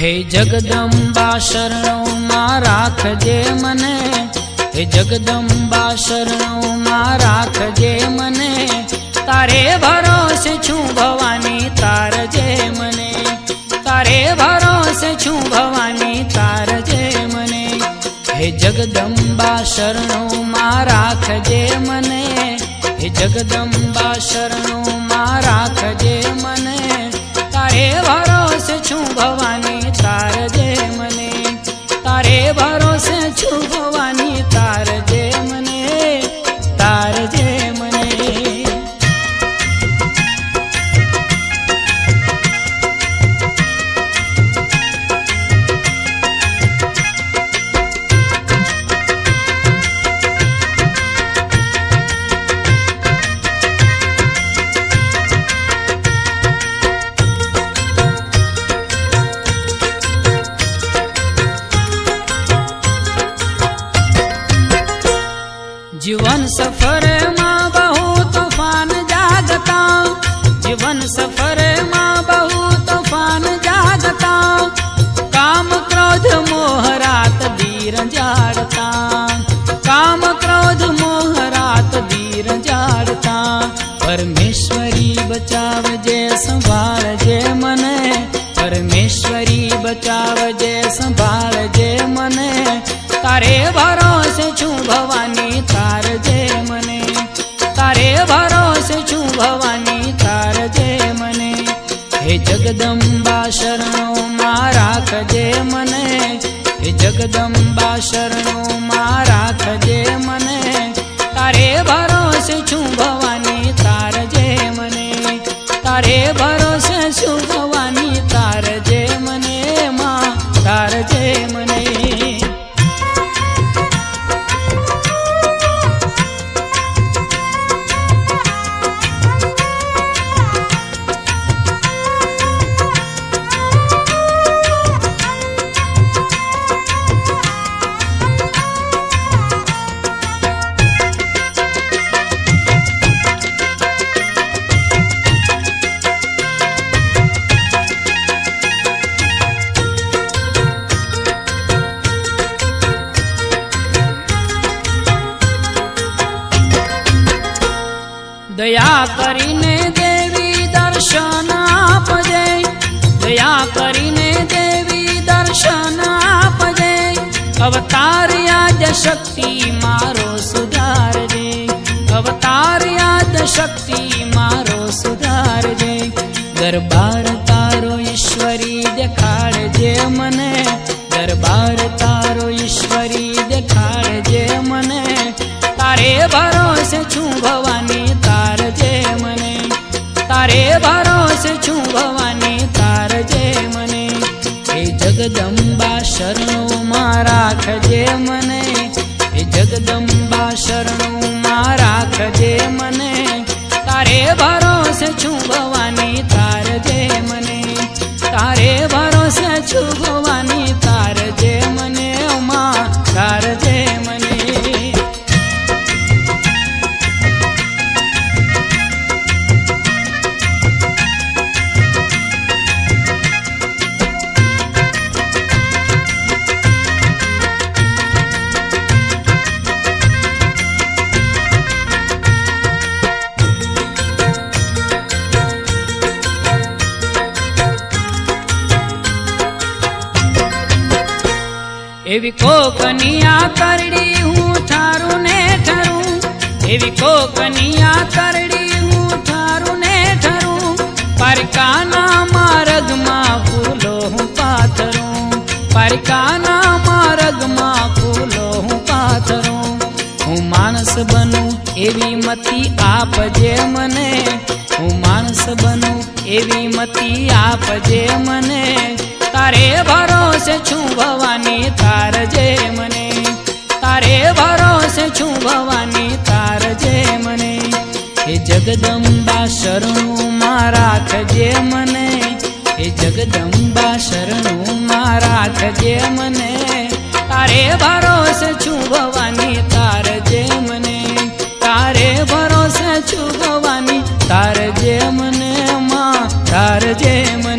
हे जगदंबा शरणों मां राखजे मने, हे जगदंबा शरणों मां राखजे मने, तारे भरोसे छू भवानी तारजे मने, तारे भरोसे छू भवानी तारजे मने। हे जगदंबा शरणों मां राखजे मने, हे जगदंबा शरणों मां राखजे मने, तारे भरोसे छू भवानी तारजे मने, तारे भरोसे छू भवानी तारजे मने, तारजे मने। जीवन सफर मां बहु तूफान जागता, जीवन सफर मां बहु तूफान जागता, काम क्रोध मोह रात दीर जाड़ता, काम क्रोध मोह रात दीर जाड़ता। परमेश्वरी बचावजे संभाळजे मने, परमेश्वरी बचावजे संभाळजे मने, तारे भरोसे छू भवानी तारजे मने, तारे भरोसे छू भवानी तारजे मने। हे जगदंबा शरणों मां राखजे मने, हे जगदंबा शरणों मां राखजे मने, तारे भरोसे छू भवानी तारजे मने, तारे भरोसे छू भवानी तारजे मने, मां तारजे मने। दया करीने देवी दर्शन आपजे, दया करीने देवी दर्शन आपजे, अवतार याद शक्ति मारो सुधारजे, अवतार याद शक्ति मारो सुधारजे। दरबार तारो ईश्वरी देखाड़जे मने, दरबार तारो ईश्वरी देखाड़जे मने, तारे भरोसे छू भवानी तारजे मने, तारे भरोसे छू भवानी तारजे मने। हे जगदंबा शरणों मां राखजे मने, हे जगदंबा शरणों मां राखजे मने, तारे भरोसे छू भवानी तारजे मने, तारे भरोसे छू भवानी तारजे मने, मां तारजे मने। एवी कोकनिया करड़ी हूँ थारू ने ठरू, एवी कोकनिया करड़ी हूँ थारू ने ठरू, परकाना मार्ग मां फूलो हूँ पाथरू, परकाना मार्ग मां फूलो हूँ पाथरू। हूँ मानस बनूं एवी मती आपजे मने, हूँ मानस बनूं एवी मती आपजे मने, तारे भरोसे छू भवानी तारजे मने, तारे भरोसे छू भवानी तारजे मने। हे जगदंबा शरणों मां राखजे मने, हे जगदंबा शरणों मां राखजे मने, तारे भरोसे छू भवानी तारजे मने, तारे भरोसे छू भवानी तारजे मने, मां तारजे मने।